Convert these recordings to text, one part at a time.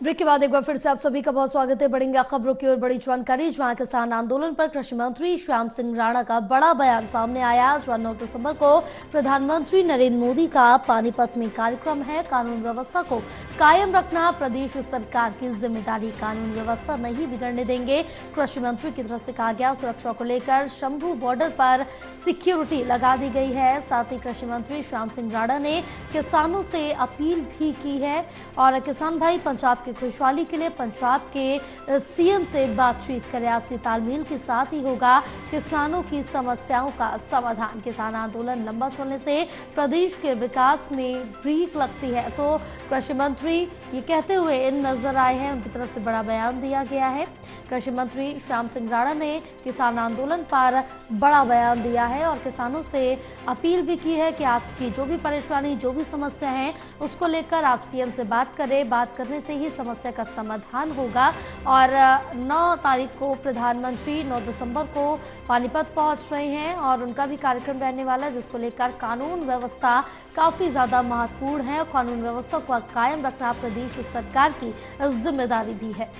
Break के बाद एक बार फिर से आप सभी का बहुत स्वागत है। बढ़ेंगे खबरों की ओर। बड़ी जानकारी, जहां किसान आंदोलन पर कृषि मंत्री श्याम सिंह राणा का बड़ा बयान सामने आया। 9 दिसंबर को प्रधानमंत्री नरेंद्र मोदी का पानीपत में कार्यक्रम है। कानून व्यवस्था को कायम रखना प्रदेश सरकार की जिम्मेदारी, कानून व्यवस्था नहीं बिगड़ने देंगे, कृषि मंत्री की तरफ से कहा गया। सुरक्षा को लेकर शंभू बॉर्डर पर सिक्योरिटी लगा दी गई है। साथ ही कृषि मंत्री श्याम सिंह राणा ने किसानों से अपील भी की है और किसान भाई पंजाब की खुशहाली के लिए पंजाब के सीएम से बातचीत करें। आपसी तालमेल के साथ ही होगा किसानों की समस्याओं का समाधान। किसान आंदोलन लंबा चलने से प्रदेश के विकास में ब्रेक लगती है, तो कृषि मंत्री ये कहते हुए नजर आए हैं। उनकी तरफ से बड़ा बयान दिया गया है। कृषि मंत्री श्याम सिंह राणा ने किसान आंदोलन पर बड़ा बयान दिया है और किसानों से अपील भी की है कि आपकी जो भी परेशानी, जो भी समस्या है, उसको लेकर आप सीएम से बात करें। बात करने से ही समस्या का समाधान होगा। और 9 तारीख को प्रधानमंत्री 9 दिसंबर को पानीपत पहुंच रहे हैं और उनका भी कार्यक्रम रहने वाला है, जिसको लेकर कानून व्यवस्था काफी ज्यादा महत्वपूर्ण है। कानून व्यवस्था को कायम रखना प्रदेश सरकार की जिम्मेदारी भी है।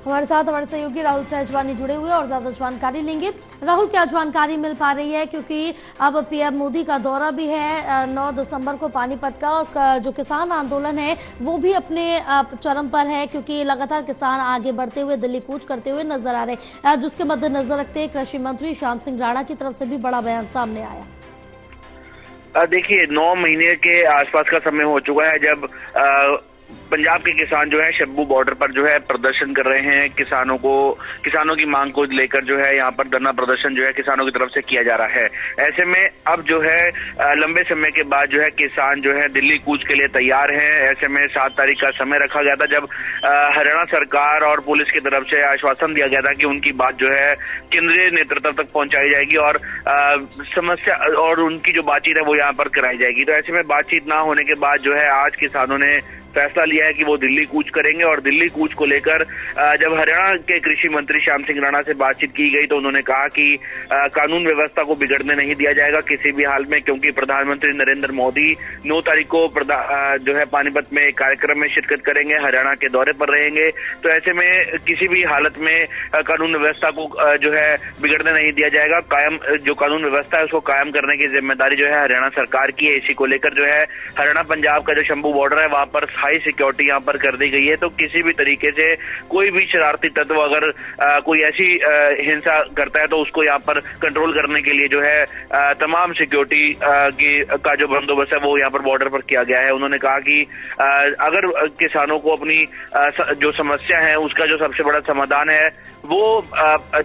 हमारे साथ हमारे सहयोगी राहुल सहजवानी जुड़े हुए और ज्यादा जानकारी लेंगे। राहुल, क्या जानकारी मिल पा रही है, क्योंकि अब पीएम मोदी का दौरा भी है 9 दिसंबर को पानीपत का, और जो किसान आंदोलन है वो भी अपने चरम पर है, क्योंकि लगातार किसान आगे बढ़ते हुए दिल्ली कूच करते हुए नजर आ रहे हैं, जिसके मद्देनजर रखते कृषि मंत्री श्याम सिंह राणा की तरफ से भी बड़ा बयान सामने आया। देखिए, 9 महीने के आसपास का समय हो चुका है जब पंजाब के किसान जो है शंभू बॉर्डर पर जो है प्रदर्शन कर रहे हैं। किसानों की मांग को लेकर जो है यहाँ पर धरना प्रदर्शन जो है किसानों की तरफ से किया जा रहा है। ऐसे में अब जो है लंबे समय के बाद जो है किसान जो है दिल्ली कूच के लिए तैयार हैं। ऐसे में 7 तारीख का समय रखा गया था, जब हरियाणा सरकार और पुलिस की तरफ से आश्वासन दिया गया था कि उनकी बात जो है केंद्रीय नेतृत्व तक पहुंचाई जाएगी और समस्या और उनकी जो बातचीत है वो यहाँ पर कराई जाएगी। तो ऐसे में बातचीत ना होने के बाद जो है आज किसानों ने फैसला लिया है कि वो दिल्ली कूच करेंगे। और दिल्ली कूच को लेकर जब हरियाणा के कृषि मंत्री श्याम सिंह राणा से बातचीत की गई तो उन्होंने कहा कि कानून व्यवस्था को बिगड़ने नहीं दिया जाएगा किसी भी हाल में, क्योंकि प्रधानमंत्री नरेंद्र मोदी 9 तारीख को जो है पानीपत में एक कार्यक्रम में शिरकत करेंगे, हरियाणा के दौरे पर रहेंगे। तो ऐसे में किसी भी हालत में कानून व्यवस्था को जो है बिगड़ने नहीं दिया जाएगा। कायम जो कानून व्यवस्था है उसको कायम करने की जिम्मेदारी जो है हरियाणा सरकार की है। इसी को लेकर जो है हरियाणा पंजाब का जो शंभू बॉर्डर है वहां पर हाई सिक्योरिटी यहाँ पर कर दी गई है। तो किसी भी तरीके से कोई भी शरारती तत्व अगर कोई ऐसी हिंसा करता है तो उसको यहाँ पर कंट्रोल करने के लिए जो है तमाम सिक्योरिटी का जो बंदोबस्त है वो यहाँ पर बॉर्डर पर किया गया है। उन्होंने कहा कि अगर किसानों को अपनी जो समस्या है उसका जो सबसे बड़ा समाधान है वो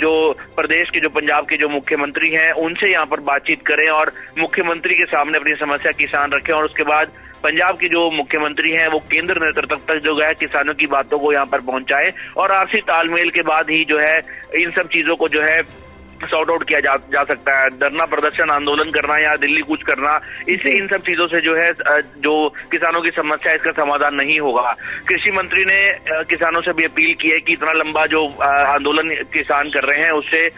जो प्रदेश के जो पंजाब के जो मुख्यमंत्री हैं उनसे यहाँ पर बातचीत करें और मुख्यमंत्री के सामने अपनी समस्या किसान रखें, और उसके बाद पंजाब के जो मुख्यमंत्री हैं वो केंद्र नेतृत्व तक जो है किसानों की बातों को यहाँ पर पहुंचाए और आपसी तालमेल के बाद ही जो है इन सब चीजों को जो है सॉर्ट आउट किया जा सकता है। धरना प्रदर्शन, आंदोलन करना या दिल्ली कूच करना, इससे इन सब चीजों से जो है जो किसानों की समस्या है इसका समाधान नहीं होगा। कृषि मंत्री ने किसानों से भी अपील की है कि इतना लंबा जो आंदोलन किसान कर रहे हैं उससे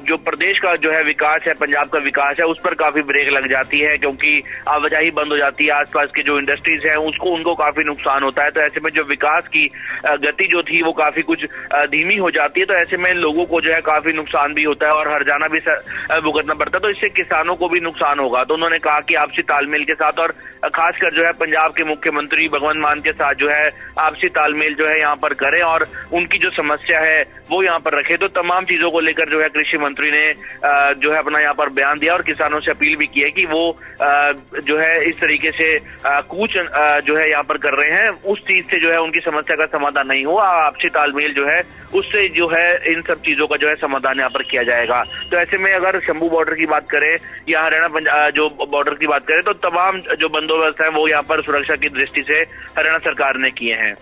जो प्रदेश का जो है विकास है, पंजाब का विकास है, उस पर काफी ब्रेक लग जाती है, क्योंकि आवाजाही बंद हो जाती है। आसपास के जो इंडस्ट्रीज है उनको काफी नुकसान होता है। तो ऐसे में जो विकास की गति जो थी वो काफी कुछ धीमी हो जाती है। तो ऐसे में लोगों को जो है काफी नुकसान भी होता है और हर्जाना भी भुगतना पड़ता है। तो इससे किसानों को भी नुकसान होगा। तो उन्होंने कहा कि आपसी तालमेल के साथ और खासकर जो है पंजाब के मुख्यमंत्री भगवंत मान के साथ जो है आपसी तालमेल जो है यहाँ पर करें और उनकी जो समस्या है वो यहाँ पर रखे। तो तमाम चीजों को लेकर जो है कृषि मंत्री ने जो है अपना यहाँ पर बयान दिया और किसानों से अपील भी की है कि वो जो है इस तरीके से कूच जो है यहाँ पर कर रहे हैं, उस चीज से जो है उनकी समस्या का समाधान नहीं हुआ। आपसी तालमेल जो है उससे जो है इन सब चीजों का जो है समाधान यहाँ पर किया जाएगा। तो ऐसे में अगर शंभू बॉर्डर की बात करें या हरियाणा जो बॉर्डर की बात करें तो तमाम जो बंदोबस्त है वो यहाँ पर सुरक्षा की दृष्टि से हरियाणा सरकार ने किए हैं।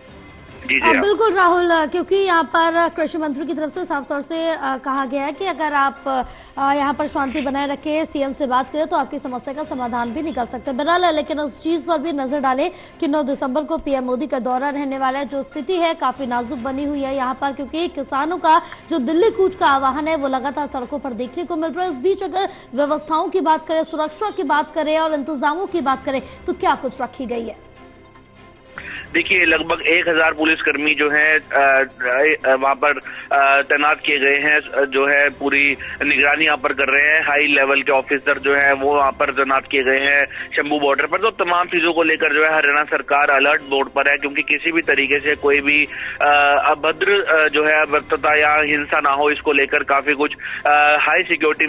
जी जी बिल्कुल राहुल, क्योंकि यहाँ पर कृषि मंत्री की तरफ से साफ तौर से कहा गया है कि अगर आप यहाँ पर शांति बनाए रखें, सीएम से बात करें तो आपकी समस्या का समाधान भी निकल सकता है। बहरहाल लेकिन उस चीज पर भी नजर डालें कि 9 दिसंबर को पीएम मोदी का दौरा रहने वाला है। जो स्थिति है काफी नाजुक बनी हुई है यहाँ पर, क्योंकि किसानों का जो दिल्ली कूच का आह्वान है वो लगातार सड़कों पर देखने को मिल रहा है। इस बीच अगर व्यवस्थाओं की बात करें, सुरक्षा की बात करें और इंतजामों की बात करें तो क्या कुछ रखी गई है? देखिए, लगभग 1000 पुलिसकर्मी जो है वहां पर तैनात किए गए हैं, जो है पूरी निगरानी यहाँ पर कर रहे हैं। हाई लेवल के ऑफिसर जो है वो वहां पर तैनात किए गए हैं शंभू बॉर्डर पर। तो तमाम चीजों को लेकर जो है हरियाणा सरकार अलर्ट मोड पर है, क्योंकि किसी भी तरीके से कोई भी अभद्र जो है अभद्रता या हिंसा ना हो, इसको लेकर काफी कुछ हाई सिक्योरिटी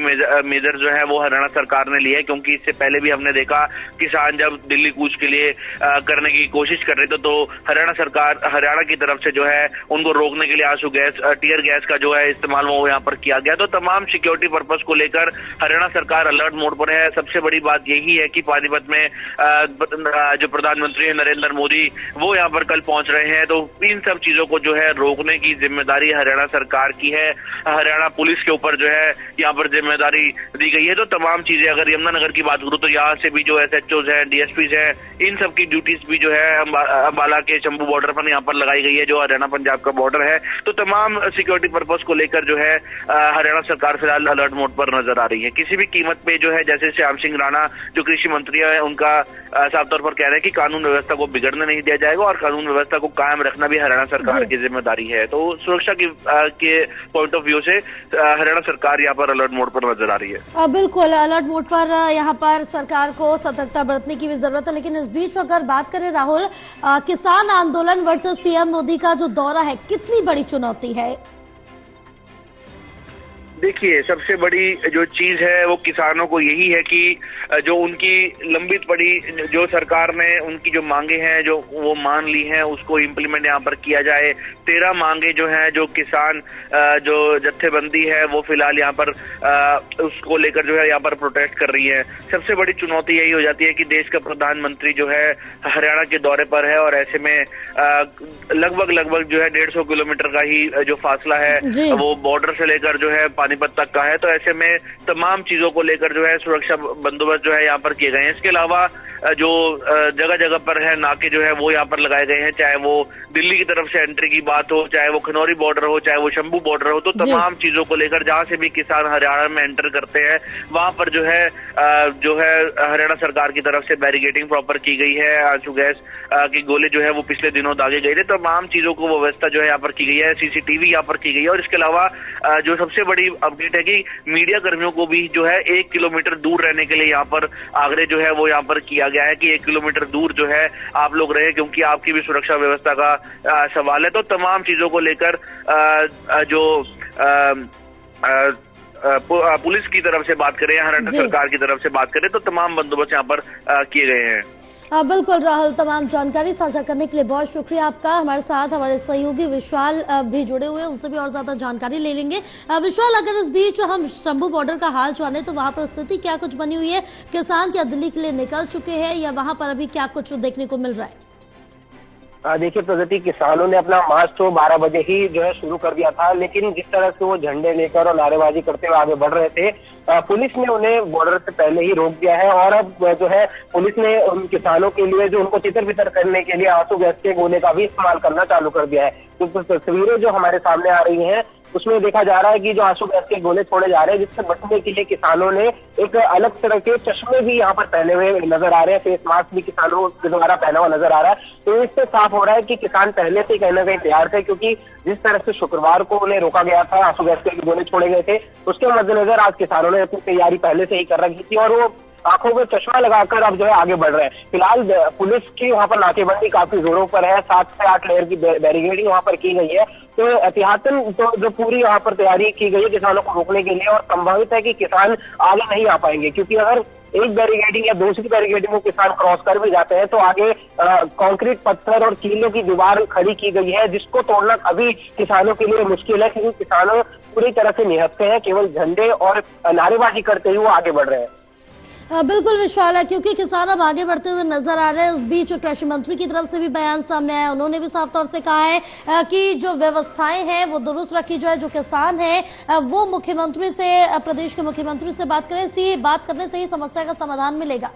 मेजर जो है वो हरियाणा सरकार ने लिए, क्योंकि इससे पहले भी हमने देखा किसान जब दिल्ली कूच के लिए करने की कोशिश कर रहे थे तो हरियाणा सरकार, हरियाणा की तरफ से जो है उनको रोकने के लिए आंसू गैस, टीयर गैस का जो है इस्तेमाल वो यहाँ पर किया गया। तो तमाम सिक्योरिटी पर्पस को लेकर हरियाणा सरकार अलर्ट मोड पर है। सबसे बड़ी बात यही है कि पानीपत में जो प्रधानमंत्री है नरेंद्र मोदी वो यहाँ पर कल पहुंच रहे हैं, तो इन सब चीजों को जो है रोकने की जिम्मेदारी हरियाणा सरकार की है। हरियाणा पुलिस के ऊपर जो है यहाँ पर जिम्मेदारी दी गई है। तो तमाम चीजें, अगर यमुनानगर की बात करूँ तो यहाँ से भी जो SHOs है, DSPs है, इन सब की ड्यूटीज भी जो है अंबाला के शंभू बॉर्डर पर यहाँ पर लगाई गई है, जो हरियाणा पंजाब का बॉर्डर है। तो तमाम सिक्योरिटी पर्पस को लेकर जो है हरियाणा सरकार फिलहाल अलर्ट मोड पर नजर आ रही है। किसी भी कीमत पे जो है, जैसे श्याम सिंह राणा जो कृषि मंत्री है, उनका साफ तौर पर कह रहे हैं कि कानून व्यवस्था को बिगड़ने नहीं दिया जाएगा और कानून व्यवस्था को कायम रखना भी हरियाणा सरकार की जिम्मेदारी है। तो सुरक्षा के पॉइंट ऑफ व्यू से हरियाणा सरकार यहाँ पर अलर्ट मोड पर नजर आ रही है। बिल्कुल, अलर्ट मोड पर यहाँ पर सरकार को सतर्कता बरतने की भी जरूरत है। लेकिन इस बीच अगर बात करें राहुल, किसान आंदोलन वर्सेस पीएम मोदी का जो दौरा है, कितनी बड़ी चुनौती है? देखिए, सबसे बड़ी जो चीज है वो किसानों को यही है कि जो उनकी लंबित पड़ी, जो सरकार ने उनकी जो मांगे हैं जो वो मान ली हैं, उसको इम्प्लीमेंट यहाँ पर किया जाए। 13 मांगे जो हैं, जो किसान जो जत्थेबंदी है वो फिलहाल यहाँ पर उसको लेकर जो है यहाँ पर प्रोटेस्ट कर रही है। सबसे बड़ी चुनौती यही हो जाती है कि देश का प्रधानमंत्री जो है हरियाणा के दौरे पर है और ऐसे में लगभग जो है 150 किलोमीटर का ही जो फासला है वो बॉर्डर से लेकर जो है पानीपत तक का है। तो ऐसे में तमाम चीजों को लेकर जो है सुरक्षा बंदोबस्त जो है यहाँ पर किए गए हैं। इसके अलावा जो जगह जगह पर है नाके जो है वो यहाँ पर लगाए गए हैं, चाहे वो दिल्ली की तरफ से एंट्री की बात हो, चाहे वो खनौरी बॉर्डर हो, चाहे वो शंभू बॉर्डर हो। तो तमाम चीजों को लेकर जहां से भी किसान हरियाणा में एंटर करते हैं वहां पर जो है हरियाणा सरकार की तरफ से बैरिकेडिंग प्रॉपर की गई है। आंसू गैस के गोले जो है वो पिछले दिनों दागे गए थे। तमाम चीजों को व्यवस्था जो है यहाँ पर की गई है, CCTV यहाँ पर की गई है। और इसके अलावा जो सबसे बड़ी अपडेट है कि मीडिया कर्मियों को भी जो है 1 किलोमीटर दूर रहने के लिए यहाँ पर आग्रह जो है वो यहाँ पर किया गया है कि 1 किलोमीटर दूर जो है आप लोग रहे, क्योंकि आपकी भी सुरक्षा व्यवस्था का सवाल है। तो तमाम चीजों को लेकर जो पुलिस की तरफ से बात करें, हरियाणा सरकार की तरफ से बात करें, तो तमाम बंदोबस्त यहाँ पर किए गए हैं। बिल्कुल राहुल, तमाम जानकारी साझा करने के लिए बहुत शुक्रिया आपका। हमारे साथ हमारे सहयोगी विशाल भी जुड़े हुए हैं, उनसे भी और ज्यादा जानकारी ले लेंगे। विशाल, अगर इस बीच हम शंभू बॉर्डर का हाल जाने तो वहां पर स्थिति क्या कुछ बनी हुई है? किसान क्या दिल्ली के लिए निकल चुके हैं या वहां पर अभी क्या कुछ देखने को मिल रहा है? देखिए प्रगति, किसानों ने अपना मार्च तो 12 बजे ही जो है शुरू कर दिया था, लेकिन जिस तरह से वो झंडे लेकर और नारेबाजी करते हुए आगे बढ़ रहे थे, पुलिस ने उन्हें बॉर्डर से पहले ही रोक दिया है। और अब जो है पुलिस ने उन किसानों के लिए जो उनको तितर बितर करने के लिए आंसू गैस के गोले का भी इस्तेमाल करना चालू कर दिया है। तो तस्वीरें जो हमारे सामने आ रही हैं उसमें देखा जा रहा है कि जो आंसू गैस के गोले छोड़े जा रहे हैं, जिससे बचने के लिए किसानों ने एक अलग तरह के चश्मे भी यहाँ पर पहने हुए नजर आ रहे हैं। फेस मास्क भी किसानों के द्वारा पहना हुआ नजर आ रहा है। तो इससे साफ हो रहा है कि किसान पहले से कहीं ना कहीं तैयार थे, क्योंकि जिस तरह से शुक्रवार को उन्हें रोका गया था, आंसू गैस के गोले छोड़े गए थे, उसके मद्देनजर आज किसानों ने अपनी तैयारी पहले से ही कर रखी थी और वो आंखों में चश्मा लगाकर अब जो है आगे बढ़ रहे हैं। फिलहाल पुलिस की वहां पर नाकेबंदी काफी जोरों पर है, 7 से 8 लेयर की बैरिकेडिंग वहां पर की गई है। तो एहतियातन तो जो पूरी वहां पर तैयारी की गई है किसानों को रोकने के लिए, और संभावित है कि किसान आगे नहीं आ पाएंगे, क्योंकि अगर एक बैरिकेडिंग या दूसरी बैरिकेडिंग को किसान क्रॉस कर भी जाते हैं तो आगे कंक्रीट, पत्थर और कीलों की दीवार खड़ी की गई है, जिसको तोड़ना अभी किसानों के लिए मुश्किल है, क्योंकि किसानों पूरी तरह से निहत्थे हैं, केवल झंडे और नारेबाजी करते हुए वो आगे बढ़ रहे हैं। बिल्कुल विशाल है, क्योंकि किसान अब आगे बढ़ते हुए नजर आ रहे हैं। उस बीच कृषि मंत्री की तरफ से भी बयान सामने आया, उन्होंने भी साफ तौर से कहा है कि जो व्यवस्थाएं हैं वो दुरुस्त रखी जाए, जो किसान है वो मुख्यमंत्री से, प्रदेश के मुख्यमंत्री से बात करने से ही समस्या का समाधान मिलेगा।